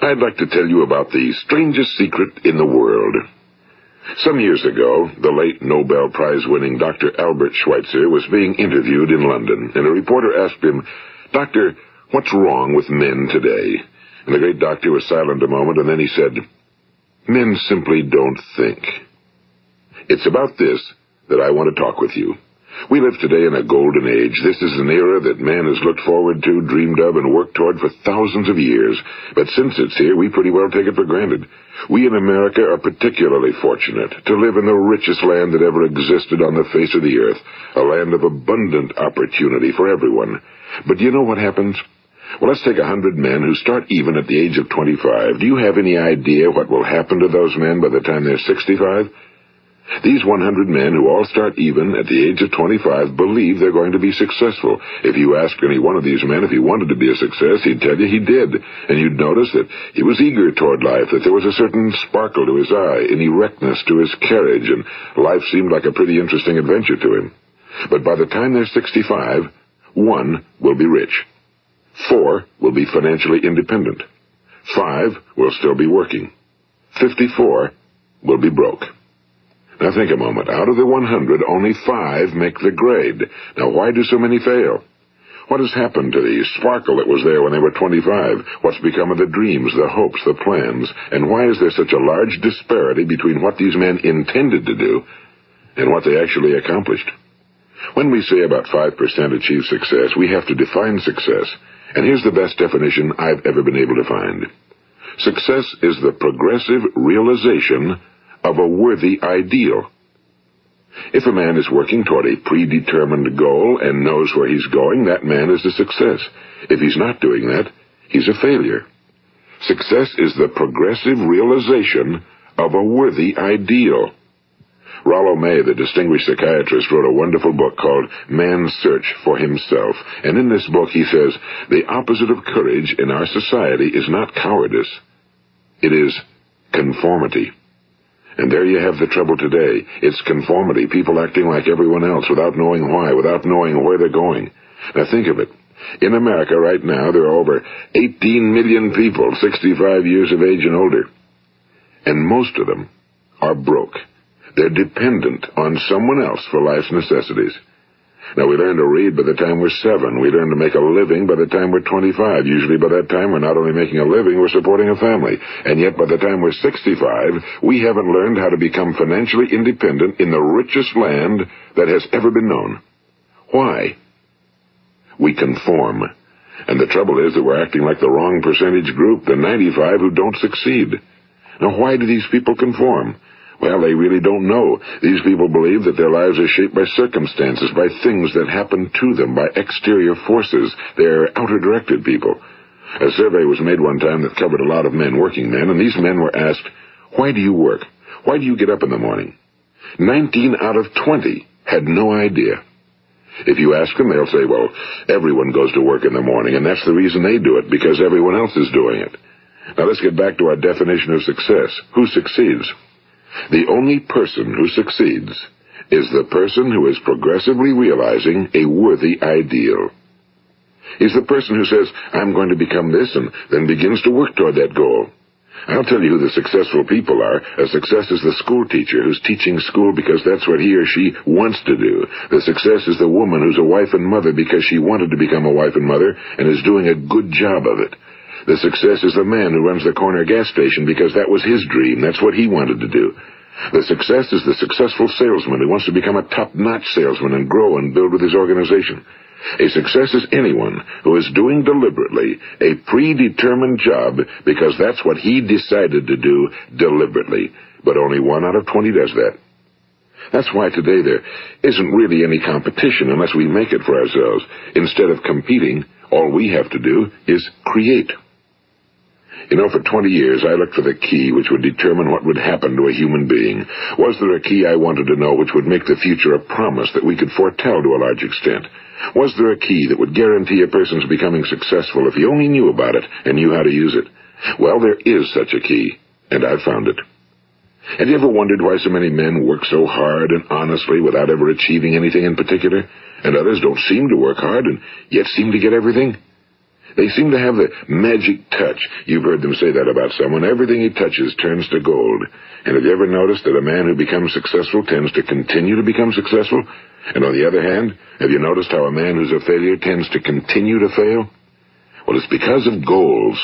I'd like to tell you about the strangest secret in the world. Some years ago, the late Nobel Prize-winning Dr. Albert Schweitzer was being interviewed in London, and a reporter asked him, "Doctor, what's wrong with men today?" And the great doctor was silent a moment, and then he said, "Men simply don't think." It's about this that I want to talk with you. We live today in a golden age. This is an era that man has looked forward to, dreamed of, and worked toward for thousands of years. But since it's here, we pretty well take it for granted. We in America are particularly fortunate to live in the richest land that ever existed on the face of the earth, a land of abundant opportunity for everyone. But do you know what happens? Well, let's take 100 men who start even at the age of 25. Do you have any idea what will happen to those men by the time they're 65? These 100 men who all start even at the age of 25 believe they're going to be successful. If you ask any one of these men if he wanted to be a success, he'd tell you he did. And you'd notice that he was eager toward life, that there was a certain sparkle to his eye, an erectness to his carriage, and life seemed like a pretty interesting adventure to him. But by the time they're 65, 1 will be rich. 4 will be financially independent. 5 will still be working. 54 will be broke. Now think a moment. Out of the 100, only 5 make the grade. Now why do so many fail? What has happened to the sparkle that was there when they were 25? What's become of the dreams, the hopes, the plans? And why is there such a large disparity between what these men intended to do and what they actually accomplished? When we say about 5% achieve success, we have to define success. And here's the best definition I've ever been able to find. Success is the progressive realization of a worthy ideal. If a man is working toward a predetermined goal and knows where he's going, that man is a success. If he's not doing that, he's a failure. Success is the progressive realization of a worthy ideal. Rollo May, the distinguished psychiatrist, wrote a wonderful book called Man's Search for Himself. And in this book he says, the opposite of courage in our society is not cowardice. It is conformity. And there you have the trouble today. It's conformity, people acting like everyone else without knowing why, without knowing where they're going. Now think of it. In America right now, there are over 18 million people 65 years of age and older. And most of them are broke. They're dependent on someone else for life's necessities. Now, we learn to read by the time we're 7. We learn to make a living by the time we're 25. Usually by that time, we're not only making a living, we're supporting a family. And yet by the time we're 65, we haven't learned how to become financially independent in the richest land that has ever been known. Why? We conform. And the trouble is that we're acting like the wrong percentage group, the 95 who don't succeed. Now, why do these people conform? Well, they really don't know. These people believe that their lives are shaped by circumstances, by things that happen to them, by exterior forces. They're outer-directed people. A survey was made one time that covered a lot of men, working men, and these men were asked, "Why do you work? Why do you get up in the morning?" 19 out of 20 had no idea. If you ask them, they'll say, well, everyone goes to work in the morning, and that's the reason they do it, because everyone else is doing it. Now let's get back to our definition of success. Who succeeds? The only person who succeeds is the person who is progressively realizing a worthy ideal. He's the person who says, I'm going to become this, and then begins to work toward that goal. I'll tell you who the successful people are. A success is the school teacher who's teaching school because that's what he or she wants to do. The success is the woman who's a wife and mother because she wanted to become a wife and mother and is doing a good job of it. The success is the man who runs the corner gas station because that was his dream. That's what he wanted to do. The success is the successful salesman who wants to become a top-notch salesman and grow and build with his organization. A success is anyone who is doing deliberately a predetermined job because that's what he decided to do deliberately. But only 1 out of 20 does that. That's why today there isn't really any competition unless we make it for ourselves. Instead of competing, all we have to do is create. You know, for 20 years, I looked for the key which would determine what would happen to a human being. Was there a key I wanted to know which would make the future a promise that we could foretell to a large extent? Was there a key that would guarantee a person's becoming successful if he only knew about it and knew how to use it? Well, there is such a key, and I've found it. Have you ever wondered why so many men work so hard and honestly without ever achieving anything in particular, and others don't seem to work hard and yet seem to get everything? They seem to have the magic touch. You've heard them say that about someone. Everything he touches turns to gold. And have you ever noticed that a man who becomes successful tends to continue to become successful? And on the other hand, have you noticed how a man who's a failure tends to continue to fail? Well, it's because of goals.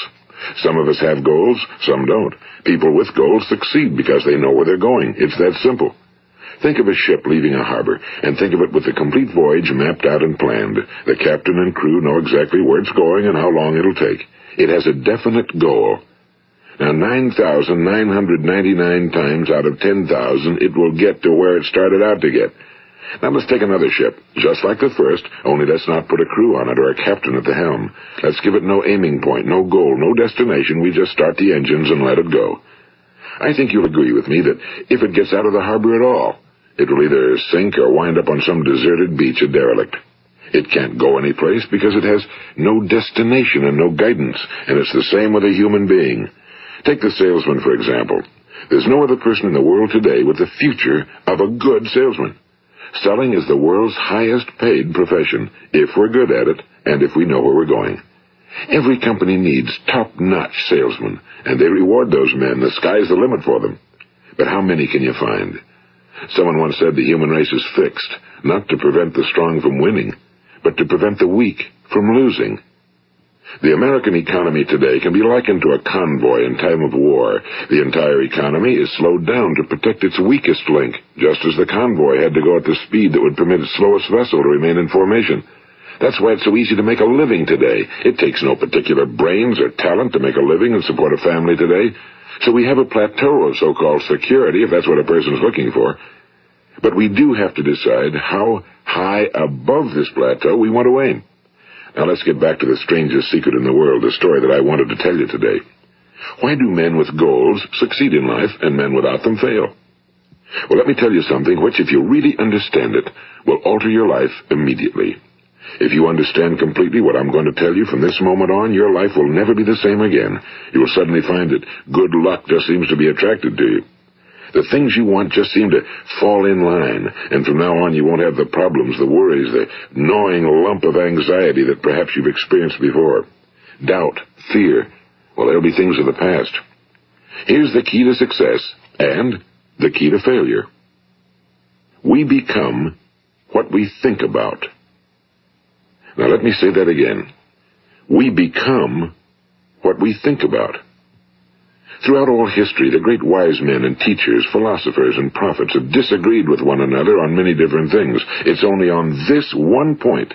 Some of us have goals, some don't. People with goals succeed because they know where they're going. It's that simple. Think of a ship leaving a harbor, and think of it with the complete voyage mapped out and planned. The captain and crew know exactly where it's going and how long it'll take. It has a definite goal. Now, 9,999 times out of 10,000, it will get to where it started out to get. Now let's take another ship, just like the first, only let's not put a crew on it or a captain at the helm. Let's give it no aiming point, no goal, no destination. We just start the engines and let it go. I think you'll agree with me that if it gets out of the harbor at all, it will either sink or wind up on some deserted beach, a derelict. It can't go anyplace because it has no destination and no guidance, and it's the same with a human being. Take the salesman, for example. There's no other person in the world today with the future of a good salesman. Selling is the world's highest paid profession, if we're good at it and if we know where we're going. Every company needs top-notch salesmen, and they reward those men. The sky's the limit for them. But how many can you find? Someone once said the human race is fixed, not to prevent the strong from winning, but to prevent the weak from losing. The American economy today can be likened to a convoy in time of war. The entire economy is slowed down to protect its weakest link, just as the convoy had to go at the speed that would permit its slowest vessel to remain in formation. That's why it's so easy to make a living today. It takes no particular brains or talent to make a living and support a family today. So we have a plateau of so-called security, if that's what a person's looking for. But we do have to decide how high above this plateau we want to aim. Now let's get back to the strangest secret in the world, the story that I wanted to tell you today. Why do men with goals succeed in life and men without them fail? Well, let me tell you something which, if you really understand it, will alter your life immediately. If you understand completely what I'm going to tell you from this moment on, your life will never be the same again. You will suddenly find that good luck just seems to be attracted to you. The things you want just seem to fall in line, and from now on you won't have the problems, the worries, the gnawing lump of anxiety that perhaps you've experienced before. Doubt, fear, well, they'll be things of the past. Here's the key to success and the key to failure. We become what we think about. Now let me say that again. We become what we think about. Throughout all history, the great wise men and teachers, philosophers and prophets have disagreed with one another on many different things. It's only on this one point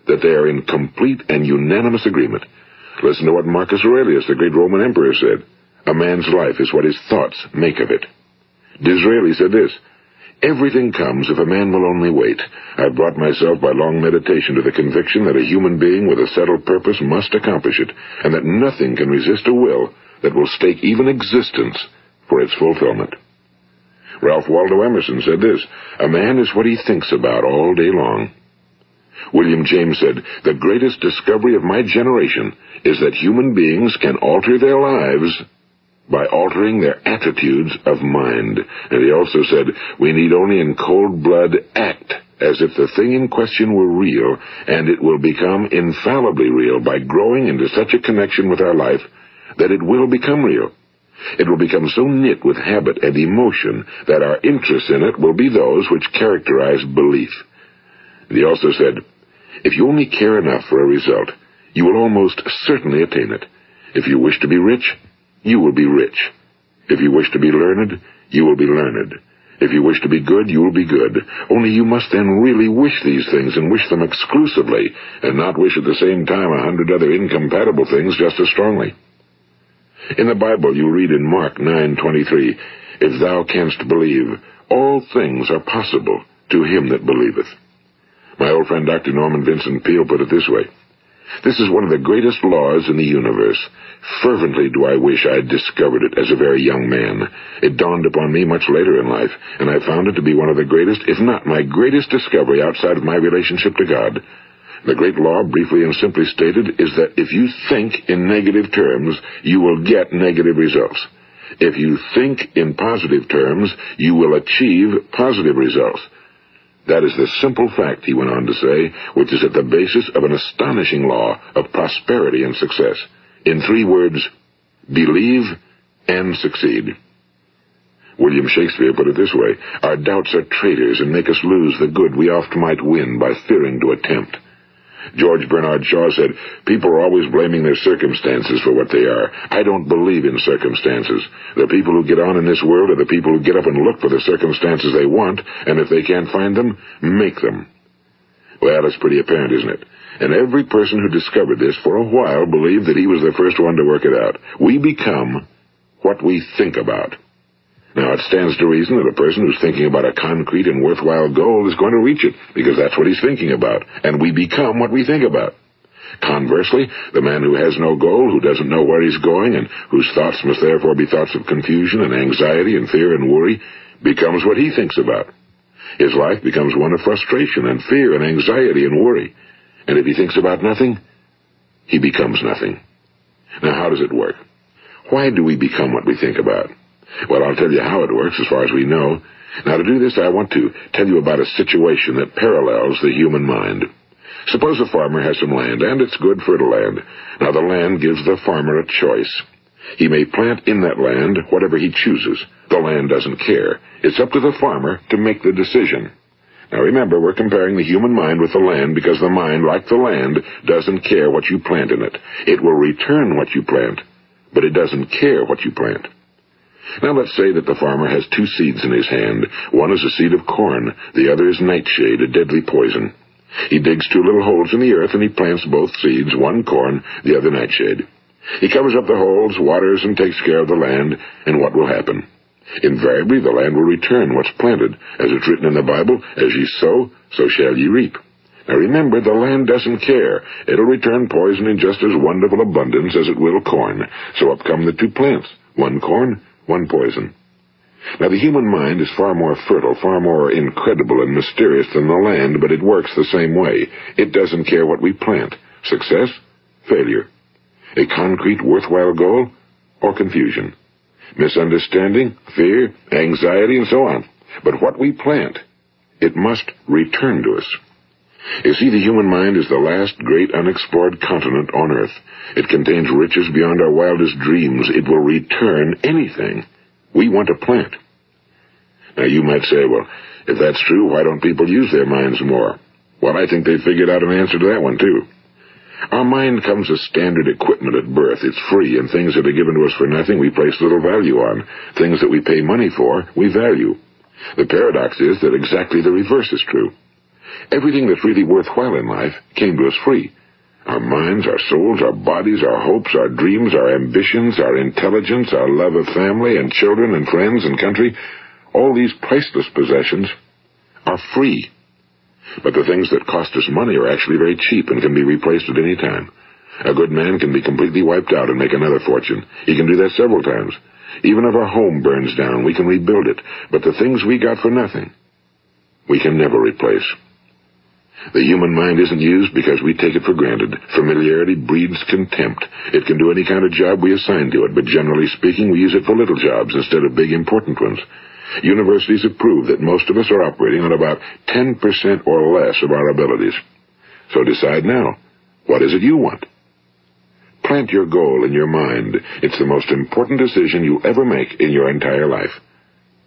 that they are in complete and unanimous agreement. Listen to what Marcus Aurelius, the great Roman emperor, said. A man's life is what his thoughts make of it. Disraeli said this. Everything comes if a man will only wait. I've brought myself by long meditation to the conviction that a human being with a settled purpose must accomplish it, and that nothing can resist a will that will stake even existence for its fulfillment. Ralph Waldo Emerson said this, a man is what he thinks about all day long. William James said, the greatest discovery of my generation is that human beings can alter their lives by altering their attitudes of mind. And he also said, we need only in cold blood act as if the thing in question were real, and it will become infallibly real by growing into such a connection with our life that it will become real. It will become so knit with habit and emotion that our interest in it will be those which characterize belief. And he also said, if you only care enough for a result, you will almost certainly attain it. If you wish to be rich, you will be rich. If you wish to be learned, you will be learned. If you wish to be good, you will be good. Only you must then really wish these things, and wish them exclusively, and not wish at the same time 100 other incompatible things just as strongly. In the Bible, you read in Mark 9:23, if thou canst believe, all things are possible to him that believeth. My old friend Dr. Norman Vincent Peale put it this way, this is one of the greatest laws in the universe. Fervently do I wish I had discovered it as a very young man. It dawned upon me much later in life, and I found it to be one of the greatest, if not my greatest discovery outside of my relationship to God. The great law, briefly and simply stated, is that if you think in negative terms, you will get negative results. If you think in positive terms, you will achieve positive results. That is the simple fact, he went on to say, which is at the basis of an astonishing law of prosperity and success. In 3 words, believe and succeed. William Shakespeare put it this way: our doubts are traitors and make us lose the good we oft might win by fearing to attempt. George Bernard Shaw said, people are always blaming their circumstances for what they are. I don't believe in circumstances. The people who get on in this world are the people who get up and look for the circumstances they want, and if they can't find them, make them. Well, it's pretty apparent, isn't it? And every person who discovered this for a while believed that he was the first one to work it out. We become what we think about. Now, it stands to reason that a person who's thinking about a concrete and worthwhile goal is going to reach it, because that's what he's thinking about, and we become what we think about. Conversely, the man who has no goal, who doesn't know where he's going, and whose thoughts must therefore be thoughts of confusion and anxiety and fear and worry, becomes what he thinks about. His life becomes one of frustration and fear and anxiety and worry. And if he thinks about nothing, he becomes nothing. Now, how does it work? Why do we become what we think about? Well, I'll tell you how it works as far as we know. Now, to do this, I want to tell you about a situation that parallels the human mind. Suppose a farmer has some land, and it's good fertile land. Now, the land gives the farmer a choice. He may plant in that land whatever he chooses. The land doesn't care. It's up to the farmer to make the decision. Now, remember, we're comparing the human mind with the land because the mind, like the land, doesn't care what you plant in it. It will return what you plant, but it doesn't care what you plant. Now let's say that the farmer has 2 seeds in his hand. One is a seed of corn, the other is nightshade, a deadly poison. He digs 2 little holes in the earth and he plants both seeds, one corn, the other nightshade. He covers up the holes, waters, and takes care of the land, and what will happen? Invariably the land will return what's planted. As it's written in the Bible, as ye sow, so shall ye reap. Now remember, the land doesn't care. It'll return poison in just as wonderful abundance as it will corn. So up come the 2 plants, one corn, one poison. Now, the human mind is far more fertile, far more incredible and mysterious than the land, but it works the same way. It doesn't care what we plant. Success, failure. A concrete, worthwhile goal, or confusion. Misunderstanding, fear, anxiety, and so on. But what we plant, it must return to us. You see, the human mind is the last great unexplored continent on Earth. It contains riches beyond our wildest dreams. It will return anything we want to plant. Now, you might say, well, if that's true, why don't people use their minds more? Well, I think they figured out an answer to that one, too. Our mind comes as standard equipment at birth. It's free, and things that are given to us for nothing we place little value on. Things that we pay money for, we value. The paradox is that exactly the reverse is true. Everything that's really worthwhile in life came to us free. Our minds, our souls, our bodies, our hopes, our dreams, our ambitions, our intelligence, our love of family and children and friends and country, all these priceless possessions are free. But the things that cost us money are actually very cheap and can be replaced at any time. A good man can be completely wiped out and make another fortune. He can do that several times. Even if our home burns down, we can rebuild it. But the things we got for nothing, we can never replace. The human mind isn't used because we take it for granted. Familiarity breeds contempt. It can do any kind of job we assign to it, but generally speaking, we use it for little jobs instead of big, important ones. Universities have proved that most of us are operating on about 10% or less of our abilities. So decide now, what is it you want? Plant your goal in your mind. It's the most important decision you'll ever make in your entire life.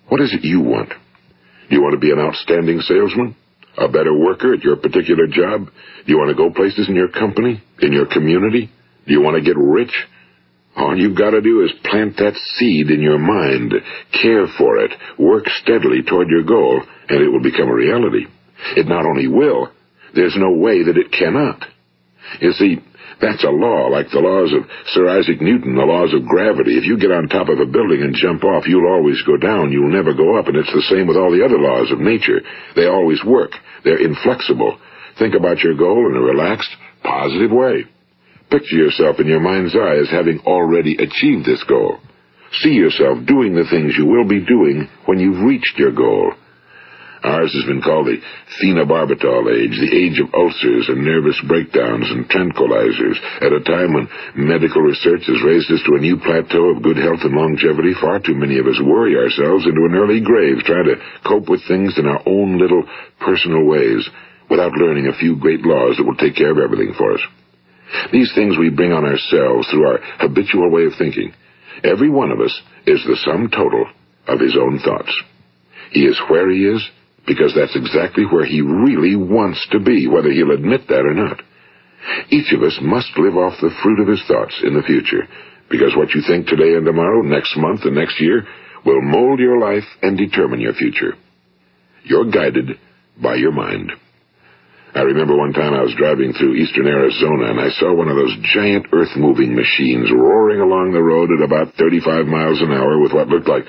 What is it you want? Do you want to be an outstanding salesman? A better worker at your particular job? Do you want to go places in your company? In your community? Do you want to get rich? All you've got to do is plant that seed in your mind, care for it, work steadily toward your goal, and it will become a reality. It not only will, there's no way that it cannot. You see, that's a law, like the laws of Sir Isaac Newton, the laws of gravity. If you get on top of a building and jump off, you'll always go down. You'll never go up, and it's the same with all the other laws of nature. They always work. They're inflexible. Think about your goal in a relaxed, positive way. Picture yourself in your mind's eye as having already achieved this goal. See yourself doing the things you will be doing when you've reached your goal. Ours has been called the phenobarbital age, the age of ulcers and nervous breakdowns and tranquilizers. At a time when medical research has raised us to a new plateau of good health and longevity, far too many of us worry ourselves into an early grave trying to cope with things in our own little personal ways without learning a few great laws that will take care of everything for us. These things we bring on ourselves through our habitual way of thinking. Every one of us is the sum total of his own thoughts. He is where he is because that's exactly where he really wants to be, whether he'll admit that or not. Each of us must live off the fruit of his thoughts in the future, because what you think today and tomorrow, next month and next year, will mold your life and determine your future. You're guided by your mind. I remember one time I was driving through eastern Arizona, and I saw one of those giant earth-moving machines roaring along the road at about 35 miles an hour with what looked like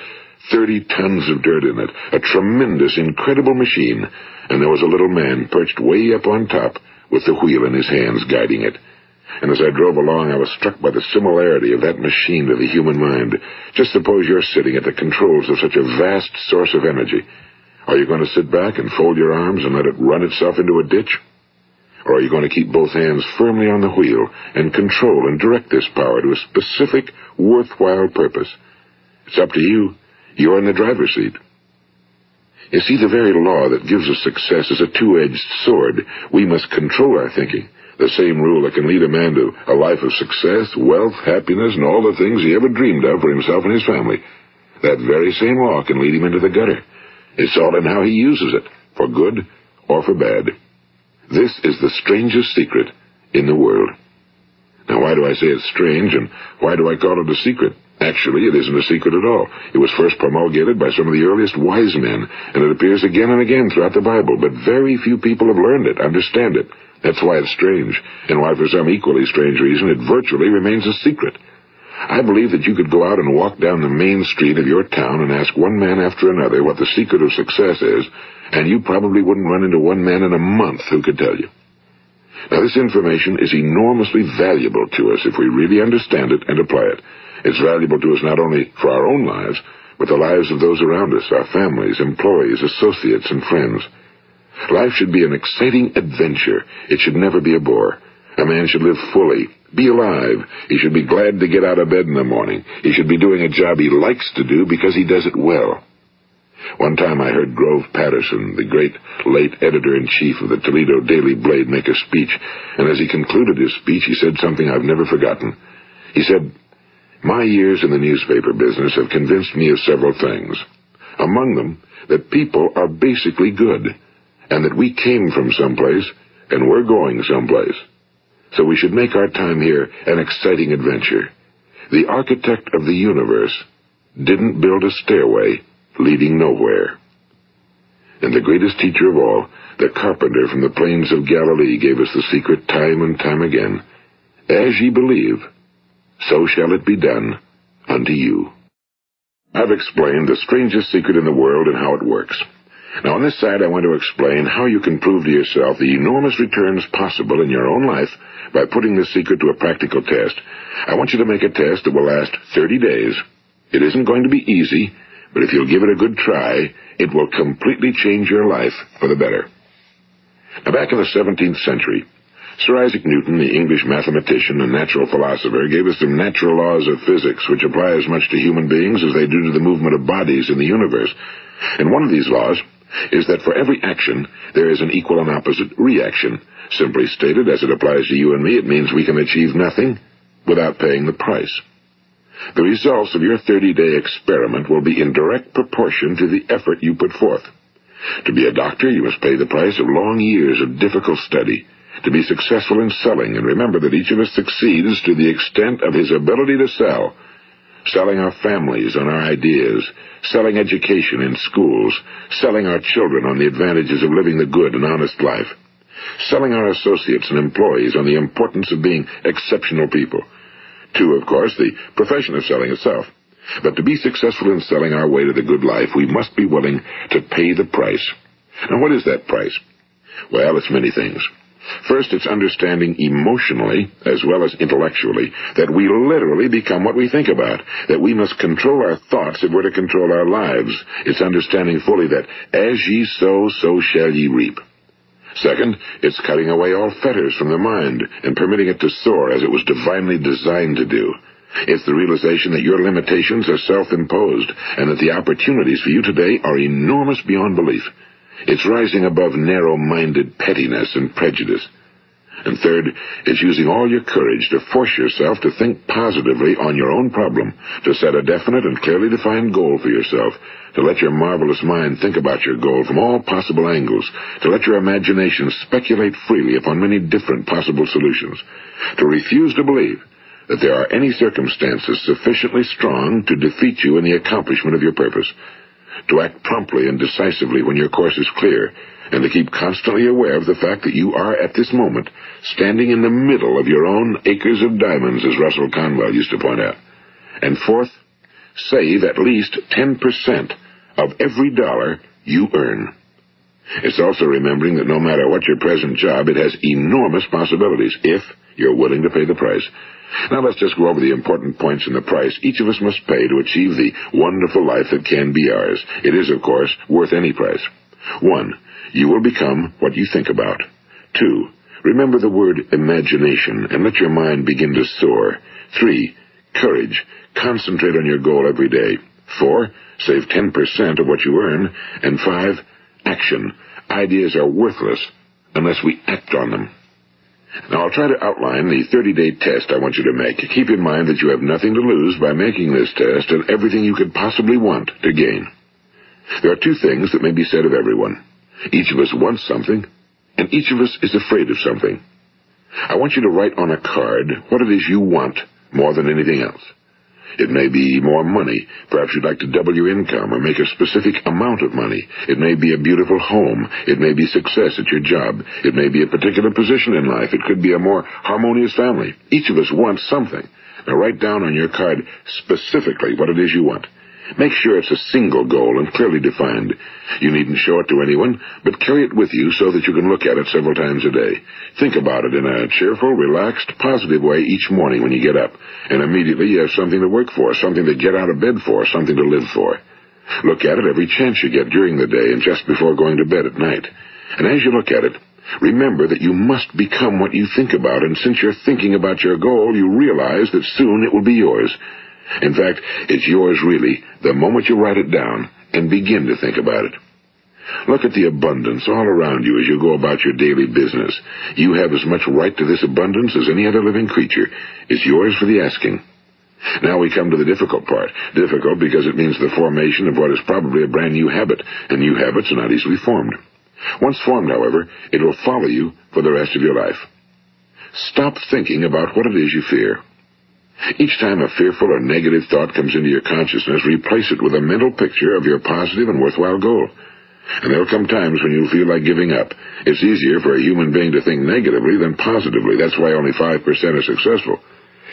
30 tons of dirt in it, a tremendous, incredible machine, and there was a little man perched way up on top with the wheel in his hands guiding it. And as I drove along, I was struck by the similarity of that machine to the human mind. Just suppose you're sitting at the controls of such a vast source of energy. Are you going to sit back and fold your arms and let it run itself into a ditch? Or are you going to keep both hands firmly on the wheel and control and direct this power to a specific, worthwhile purpose? It's up to you. You're in the driver's seat. You see, the very law that gives us success is a two-edged sword. We must control our thinking. The same rule that can lead a man to a life of success, wealth, happiness, and all the things he ever dreamed of for himself and his family. That very same law can lead him into the gutter. It's all in how he uses it, for good or for bad. This is the strangest secret in the world. Now, why do I say it's strange, and why do I call it a secret? Actually, it isn't a secret at all. It was first promulgated by some of the earliest wise men, and it appears again and again throughout the Bible, but very few people have learned it, understand it. That's why it's strange, and why for some equally strange reason it virtually remains a secret. I believe that you could go out and walk down the main street of your town and ask one man after another what the secret of success is, and you probably wouldn't run into one man in a month who could tell you. Now, this information is enormously valuable to us if we really understand it and apply it. It's valuable to us not only for our own lives, but the lives of those around us, our families, employees, associates, and friends. Life should be an exciting adventure. It should never be a bore. A man should live fully, be alive. He should be glad to get out of bed in the morning. He should be doing a job he likes to do because he does it well. One time I heard Grove Patterson, the great late editor-in-chief of the Toledo Daily Blade, make a speech, and as he concluded his speech, he said something I've never forgotten. He said, "My years in the newspaper business have convinced me of several things. Among them, that people are basically good, and that we came from someplace, and we're going someplace. So we should make our time here an exciting adventure. The architect of the universe didn't build a stairway leading nowhere." And the greatest teacher of all, the carpenter from the plains of Galilee, gave us the secret time and time again. As ye believe, so shall it be done unto you. I've explained the strangest secret in the world and how it works. Now, on this side, I want to explain how you can prove to yourself the enormous returns possible in your own life by putting this secret to a practical test. I want you to make a test that will last 30 days. It isn't going to be easy, but if you'll give it a good try, it will completely change your life for the better. Now, back in the 17th century, Sir Isaac Newton, the English mathematician and natural philosopher, gave us some natural laws of physics which apply as much to human beings as they do to the movement of bodies in the universe. And one of these laws is that for every action, there is an equal and opposite reaction. Simply stated, as it applies to you and me, it means we can achieve nothing without paying the price. The results of your 30-day experiment will be in direct proportion to the effort you put forth. To be a doctor, you must pay the price of long years of difficult study. To be successful in selling, and remember that each of us succeeds to the extent of his ability to sell. Selling our families on our ideas, selling education in schools, selling our children on the advantages of living the good and honest life, selling our associates and employees on the importance of being exceptional people. To, of course, the profession of selling itself. But to be successful in selling our way to the good life, we must be willing to pay the price. Now, what is that price? Well, it's many things. First, it's understanding emotionally, as well as intellectually, that we literally become what we think about, that we must control our thoughts if we're to control our lives. It's understanding fully that as ye sow, so shall ye reap. Second, it's cutting away all fetters from the mind and permitting it to soar as it was divinely designed to do. It's the realization that your limitations are self-imposed and that the opportunities for you today are enormous beyond belief. It's rising above narrow-minded pettiness and prejudice. And third, it's using all your courage to force yourself to think positively on your own problem, to set a definite and clearly defined goal for yourself, to let your marvelous mind think about your goal from all possible angles, to let your imagination speculate freely upon many different possible solutions, to refuse to believe that there are any circumstances sufficiently strong to defeat you in the accomplishment of your purpose, to act promptly and decisively when your course is clear, and to keep constantly aware of the fact that you are, at this moment, standing in the middle of your own acres of diamonds, as Russell Conwell used to point out. And fourth, save at least 10% of every dollar you earn. It's also remembering that no matter what your present job, it has enormous possibilities, if you're willing to pay the price. Now let's just go over the important points in the price each of us must pay to achieve the wonderful life that can be ours. It is, of course, worth any price. 1. You will become what you think about. 2. Remember the word imagination and let your mind begin to soar. 3. Courage. Concentrate on your goal every day. 4. Save 10% of what you earn. And 5. Action. Ideas are worthless unless we act on them. Now, I'll try to outline the 30-day test I want you to make. Keep in mind that you have nothing to lose by making this test and everything you could possibly want to gain. There are 2 things that may be said of everyone. Each of us wants something, and each of us is afraid of something. I want you to write on a card what it is you want more than anything else. It may be more money. Perhaps you'd like to double your income or make a specific amount of money. It may be a beautiful home. It may be success at your job. It may be a particular position in life. It could be a more harmonious family. Each of us wants something. Now write down on your card specifically what it is you want. Make sure it's a single goal and clearly defined. You needn't show it to anyone, but carry it with you so that you can look at it several times a day. Think about it in a cheerful, relaxed, positive way each morning when you get up, and immediately you have something to work for, something to get out of bed for, something to live for. Look at it every chance you get during the day and just before going to bed at night. And as you look at it, remember that you must become what you think about, and since you're thinking about your goal, you realize that soon it will be yours. In fact, it's yours really the moment you write it down and begin to think about it. Look at the abundance all around you as you go about your daily business. You have as much right to this abundance as any other living creature. It's yours for the asking. Now we come to the difficult part. Difficult because it means the formation of what is probably a brand new habit, and new habits are not easily formed. Once formed, however, it will follow you for the rest of your life. Stop thinking about what it is you fear. Each time a fearful or negative thought comes into your consciousness, replace it with a mental picture of your positive and worthwhile goal. And there will come times when you'll feel like giving up. It's easier for a human being to think negatively than positively. That's why only 5% are successful.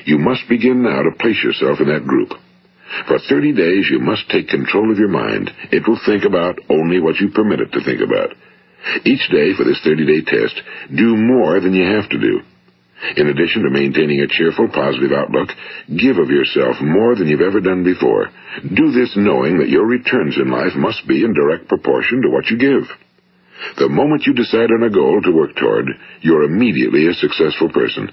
You must begin now to place yourself in that group. For 30 days, you must take control of your mind. It will think about only what you permit it to think about. Each day for this 30-day test, do more than you have to do. In addition to maintaining a cheerful, positive outlook, give of yourself more than you've ever done before. Do this knowing that your returns in life must be in direct proportion to what you give. The moment you decide on a goal to work toward, you're immediately a successful person.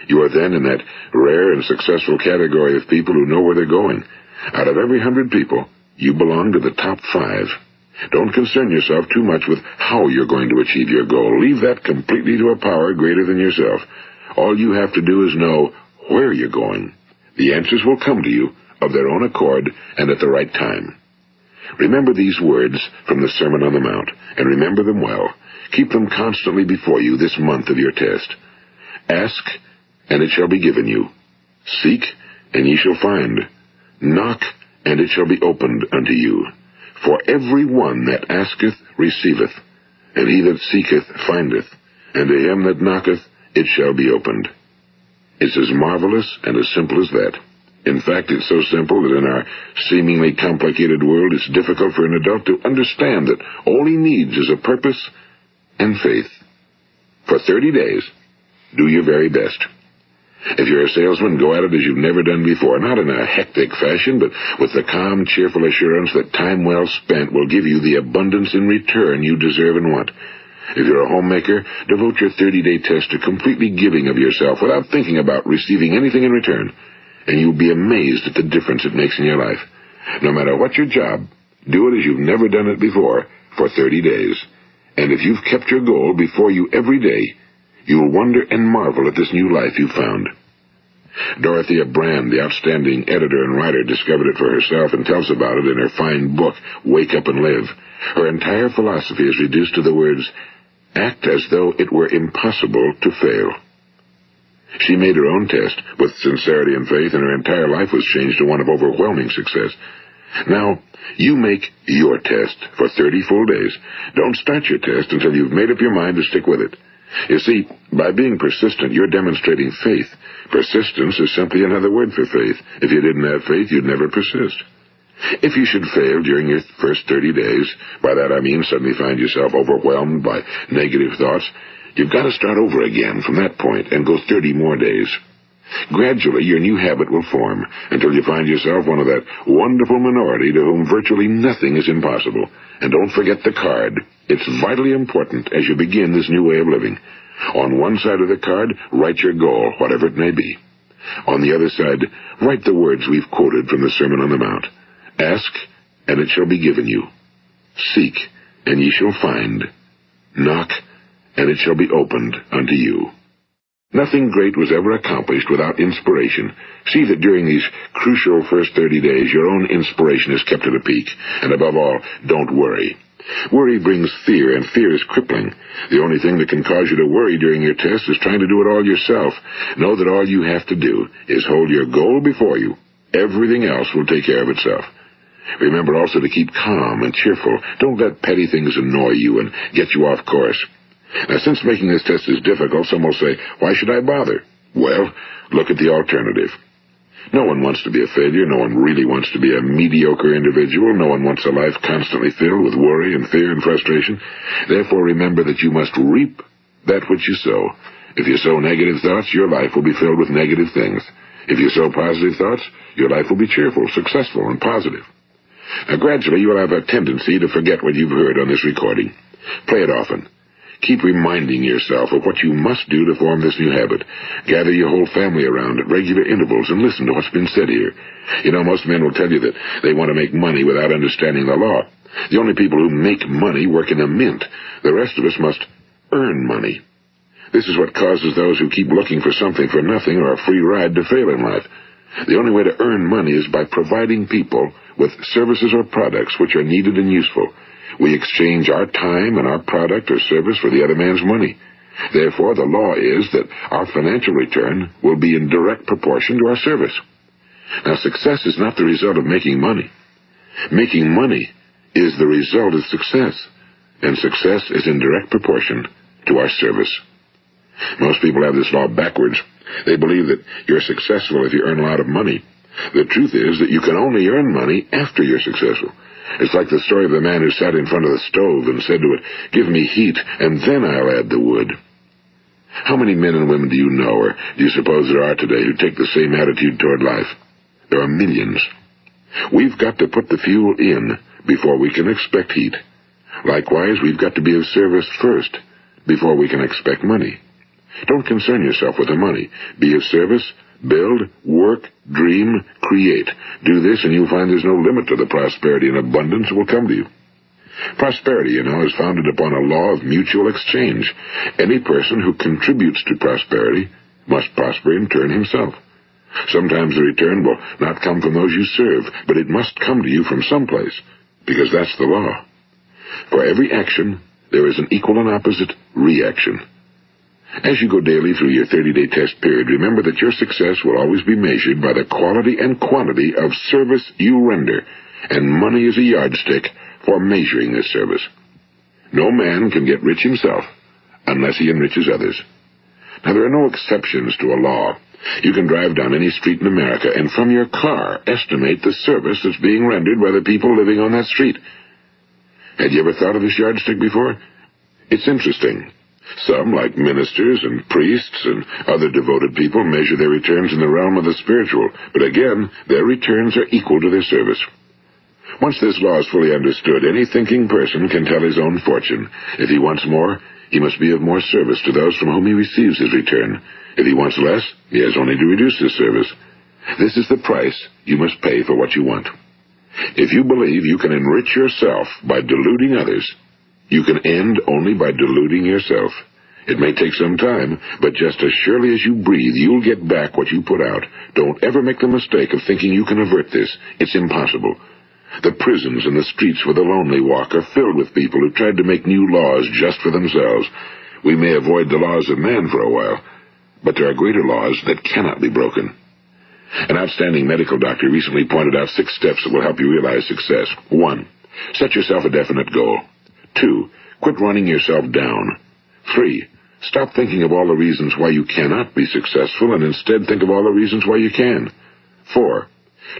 You are then in that rare and successful category of people who know where they're going. Out of every 100 people, you belong to the top 5. Don't concern yourself too much with how you're going to achieve your goal. Leave that completely to a power greater than yourself. All you have to do is know where you're going. The answers will come to you of their own accord and at the right time. Remember these words from the Sermon on the Mount, and remember them well. Keep them constantly before you this month of your test. Ask, and it shall be given you. Seek, and ye shall find. Knock, and it shall be opened unto you. For every one that asketh receiveth, and he that seeketh findeth, and to him that knocketh it shall be opened. It's as marvelous and as simple as that. In fact, it's so simple that in our seemingly complicated world, it's difficult for an adult to understand that all he needs is a purpose and faith. For 30 days, do your very best. If you're a salesman, go at it as you've never done before, not in a hectic fashion, but with the calm, cheerful assurance that time well spent will give you the abundance in return you deserve and want. If you're a homemaker, devote your 30-day test to completely giving of yourself without thinking about receiving anything in return, and you'll be amazed at the difference it makes in your life. No matter what your job, do it as you've never done it before for 30 days. And if you've kept your goal before you every day, you'll wonder and marvel at this new life you've found. Dorothea Brand, the outstanding editor and writer, discovered it for herself and tells about it in her fine book, Wake Up and Live. Her entire philosophy is reduced to the words, act as though it were impossible to fail. She made her own test with sincerity and faith, and her entire life was changed to one of overwhelming success. Now, you make your test for 30 full days. Don't start your test until you've made up your mind to stick with it. You see, by being persistent, you're demonstrating faith. Persistence is simply another word for faith. If you didn't have faith, you'd never persist. If you should fail during your first 30 days, by that I mean suddenly find yourself overwhelmed by negative thoughts, you've got to start over again from that point and go 30 more days. Gradually, your new habit will form until you find yourself one of that wonderful minority to whom virtually nothing is impossible. And don't forget the card. It's vitally important as you begin this new way of living. On one side of the card, write your goal, whatever it may be. On the other side, write the words we've quoted from the Sermon on the Mount. Ask, and it shall be given you. Seek, and ye shall find. Knock, and it shall be opened unto you. Nothing great was ever accomplished without inspiration. See that during these crucial first 30 days, your own inspiration is kept at a peak. And above all, don't worry. Worry brings fear, and fear is crippling. The only thing that can cause you to worry during your test is trying to do it all yourself. Know that all you have to do is hold your goal before you. Everything else will take care of itself. Remember also to keep calm and cheerful. Don't let petty things annoy you and get you off course. Now, since making this test is difficult, some will say, why should I bother? Well, look at the alternative. No one wants to be a failure. No one really wants to be a mediocre individual. No one wants a life constantly filled with worry and fear and frustration. Therefore, remember that you must reap that which you sow. If you sow negative thoughts, your life will be filled with negative things. If you sow positive thoughts, your life will be cheerful, successful, and positive. Now, gradually, you will have a tendency to forget what you've heard on this recording. Play it often. Keep reminding yourself of what you must do to form this new habit. Gather your whole family around at regular intervals and listen to what's been said here. You know, most men will tell you that they want to make money without understanding the law. The only people who make money work in a mint. The rest of us must earn money. This is what causes those who keep looking for something for nothing or a free ride to fail in life. The only way to earn money is by providing people with services or products which are needed and useful. We exchange our time and our product or service for the other man's money. Therefore, the law is that our financial return will be in direct proportion to our service. Now, success is not the result of making money. Making money is the result of success, and success is in direct proportion to our service. Most people have this law backwards. They believe that you're successful if you earn a lot of money. The truth is that you can only earn money after you're successful. It's like the story of the man who sat in front of the stove and said to it, give me heat, and then I'll add the wood. How many men and women do you know, or do you suppose there are today, who take the same attitude toward life? There are millions. We've got to put the fuel in before we can expect heat. Likewise, we've got to be of service first before we can expect money. Don't concern yourself with the money. Be of service. Build, work, dream, create. Do this, and you'll find there's no limit to the prosperity and abundance that will come to you. Prosperity, you know, is founded upon a law of mutual exchange. Any person who contributes to prosperity must prosper in turn himself. Sometimes the return will not come from those you serve, but it must come to you from someplace, because that's the law. For every action, there is an equal and opposite reaction. As you go daily through your 30-day test period, remember that your success will always be measured by the quality and quantity of service you render, and money is a yardstick for measuring this service. No man can get rich himself unless he enriches others. Now, there are no exceptions to a law. You can drive down any street in America and from your car estimate the service that's being rendered by the people living on that street. Had you ever thought of this yardstick before? It's interesting. Some, like ministers and priests and other devoted people, measure their returns in the realm of the spiritual, but again, their returns are equal to their service. Once this law is fully understood, any thinking person can tell his own fortune. If he wants more, he must be of more service to those from whom he receives his return. If he wants less, he has only to reduce his service. This is the price you must pay for what you want. If you believe you can enrich yourself by deluding others, you can end only by deluding yourself. It may take some time, but just as surely as you breathe, you'll get back what you put out. Don't ever make the mistake of thinking you can avert this. It's impossible. The prisons and the streets where the lonely walk are filled with people who tried to make new laws just for themselves. We may avoid the laws of man for a while, but there are greater laws that cannot be broken. An outstanding medical doctor recently pointed out 6 steps that will help you realize success. 1. Set yourself a definite goal. 2. Quit running yourself down. 3. Stop thinking of all the reasons why you cannot be successful and instead think of all the reasons why you can. 4.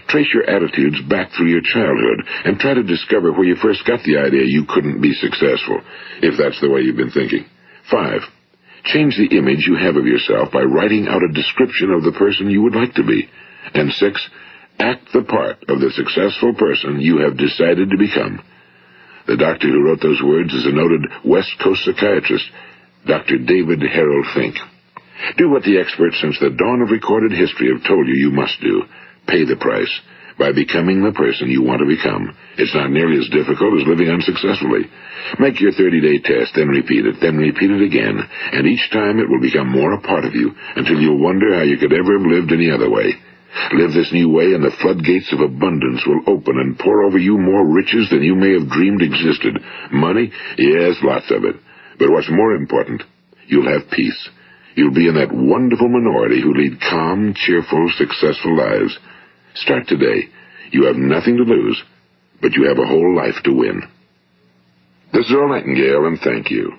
Trace your attitudes back through your childhood and try to discover where you first got the idea you couldn't be successful, if that's the way you've been thinking. 5. Change the image you have of yourself by writing out a description of the person you would like to be. And 6. Act the part of the successful person you have decided to become. The doctor who wrote those words is a noted West Coast psychiatrist, Dr. David Harold Fink. Do what the experts since the dawn of recorded history have told you must do. Pay the price by becoming the person you want to become. It's not nearly as difficult as living unsuccessfully. Make your 30-day test, then repeat it again, and each time it will become more a part of you until you'll wonder how you could ever have lived any other way. Live this new way, and the floodgates of abundance will open and pour over you more riches than you may have dreamed existed. Money? Yes, lots of it. But what's more important, you'll have peace. You'll be in that wonderful minority who lead calm, cheerful, successful lives. Start today. You have nothing to lose, but you have a whole life to win. This is Earl Nightingale, and thank you.